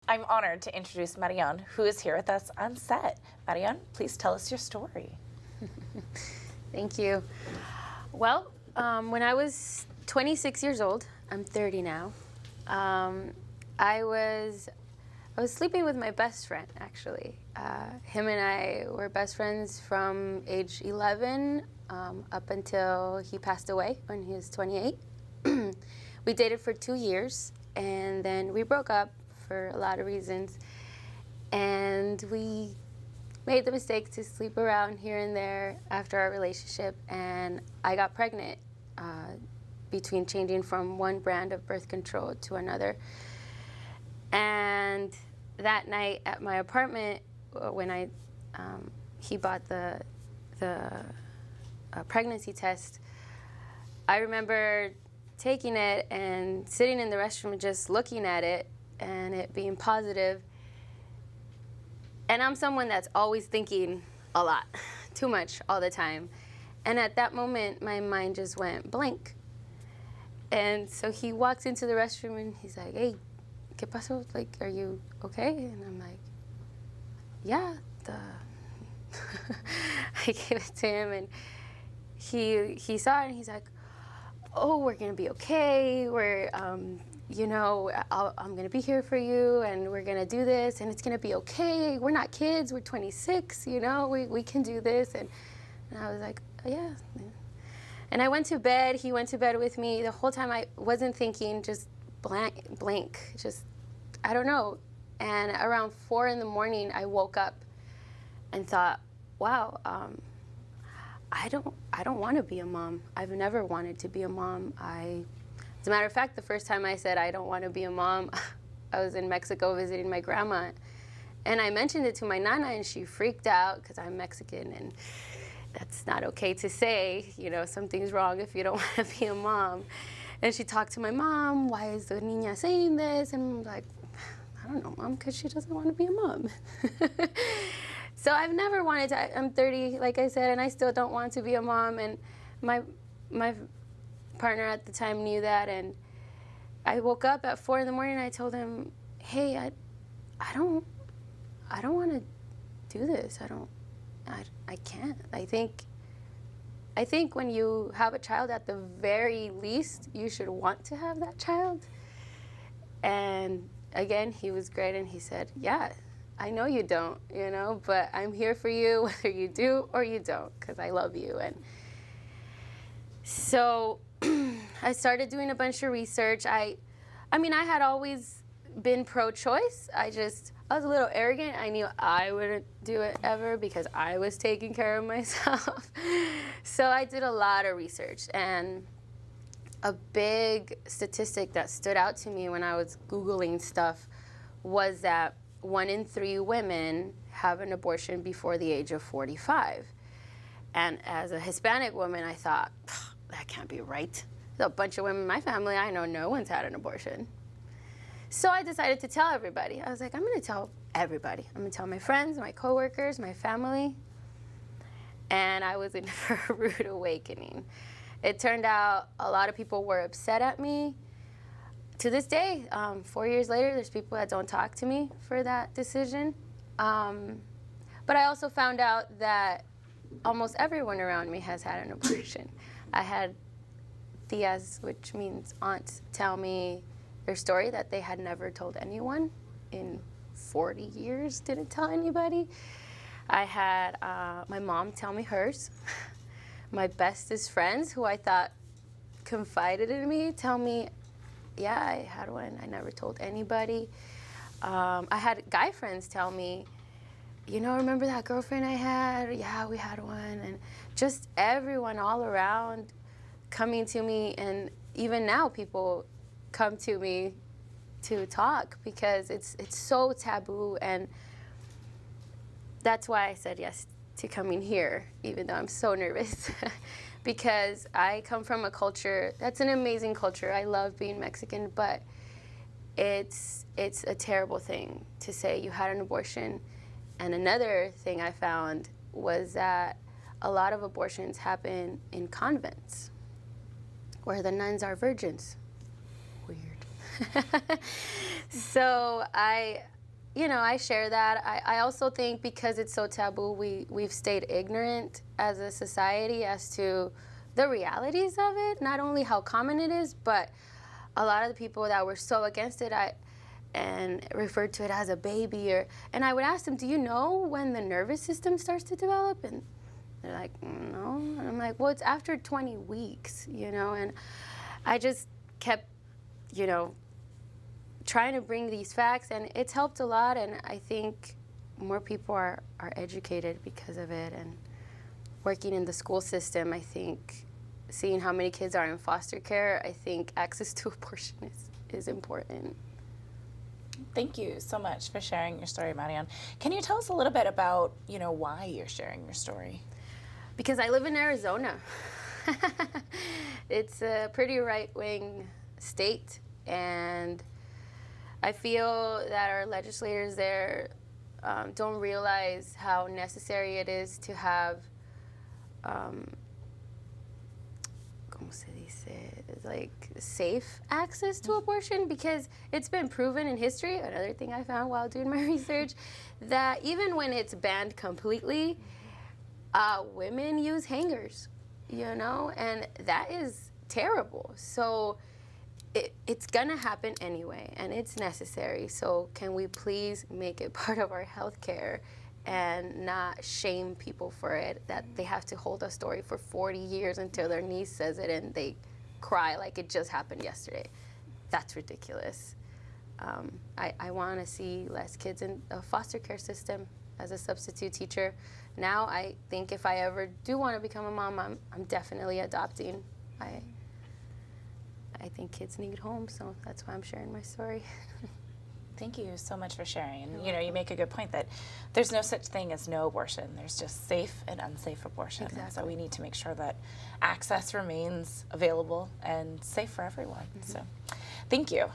I'm honored to introduce Maryon, who is here with us on set. Maryon, please tell us your story. Thank you. Well, when I was 26 years old, I'm 30 now, I was sleeping with my best friend, actually. Him and I were best friends from age 11 up until he passed away when he was 28. We dated for 2 years, and then we broke up for a lot of reasons. And we made the mistake to sleep around here and there after our relationship, and I got pregnant between changing from one brand of birth control to another. And that night at my apartment, when he bought the pregnancy test, I remember taking it and sitting in the restroom and just looking at it and it being positive. And I'm someone that's always thinking a lot, too much all the time. And at that moment, my mind just went blank. And so he walks into the restroom and he's like, "Hey, ¿qué pasó? Like, are you okay?" And I'm like, "Yeah, I gave it to him, and he saw it, and he's like, "Oh, we're gonna be okay. We're, you know, I'm gonna be here for you, and we're gonna do this, and it's gonna be okay. We're not kids. We're 26. You know, we can do this." And I was like, "Oh, yeah." And I went to bed. He went to bed with me. The whole time I wasn't thinking, just blank, just I don't know. And around 4 in the morning, I woke up and thought, "Wow, I don't want to be a mom. I've never wanted to be a mom. As a matter of fact, the first time I said I don't want to be a mom, I was in Mexico visiting my grandma, and I mentioned it to my nana, and she freaked out because I'm Mexican, and that's not okay to say. You know, something's wrong if you don't want to be a mom." And she talked to my mom, "Why is the niña saying this?" And I'm like, "I don't know, Mom, because she doesn't want to be a mom." So I've never wanted to. I'm 30, like I said, and I still don't want to be a mom. And my partner at the time knew that. And I woke up at 4 in the morning. And I told him, "Hey, I don't want to do this. I can't. I think when you have a child, at the very least, you should want to have that child." And again, he was great, and he said, "Yeah, I know you don't, you know, but I'm here for you whether you do or you don't, because I love you." And so I started doing a bunch of research. I mean, I had always been pro-choice. I was a little arrogant. I knew I wouldn't do it ever because I was taking care of myself. So I did a lot of research, and a big statistic that stood out to me when I was Googling stuff was that 1 in 3 women have an abortion before the age of 45. And as a Hispanic woman, I thought, that can't be right. There's a bunch of women in my family, I know no one's had an abortion. So I decided to tell everybody. I was like, I'm going to tell everybody. I'm going to tell my friends, my coworkers, my family. And I was in for a rude awakening. It turned out a lot of people were upset at me. To this day, 4 years later, there's people that don't talk to me for that decision. But I also found out that almost everyone around me has had an abortion. I had tias, which means aunts, tell me their story that they had never told anyone in 40 years, didn't tell anybody. I had my mom tell me hers. My bestest friends, who I thought confided in me, tell me, "Yeah, I had one. I never told anybody." I had guy friends tell me, "You know, remember that girlfriend I had? Yeah, we had one." And just everyone all around coming to me, and even now people come to me to talk because it's so taboo, and that's why I said yes to coming here, even though I'm so nervous. Because I come from a culture that's an amazing culture. I love being Mexican, but it's a terrible thing to say you had an abortion. And another thing I found was that a lot of abortions happen in convents where the nuns are virgins. Weird. So I I share that. I also think because it's so taboo, we've stayed ignorant as a society as to the realities of it, not only how common it is, but a lot of the people that were so against it and referred to it as a baby. And I would ask them, do you know when the nervous system starts to develop? And they're like, no. And I'm like, well, it's after 20 weeks, and I just kept, trying to bring these facts, and it's helped a lot, and I think more people are educated because of it. And working in the school system, I think seeing how many kids are in foster care, I think access to abortion is important. Thank you so much for sharing your story, Maryon. Can you tell us a little bit about, why you're sharing your story? Because I live in Arizona. It's a pretty right-wing state, and I feel that our legislators there don't realize how necessary it is to have, ¿cómo se dice? Like safe access to abortion, because it's been proven in history, another thing I found while doing my research, that even when it's banned completely, women use hangers, and that is terrible. So it's gonna happen anyway, and it's necessary. So can we please make it part of our health care and not shame people for it, that they have to hold a story for 40 years until their niece says it and they cry like it just happened yesterday. That's ridiculous. I want to see less kids in a foster care system as a substitute teacher. Now I think if I ever do want to become a mom, I'm definitely adopting. I think kids need homes, so that's why I'm sharing my story. Thank you so much for sharing. And you make a good point that there's no such thing as no abortion. There's just safe and unsafe abortion. Exactly. So we need to make sure that access remains available and safe for everyone. So thank you.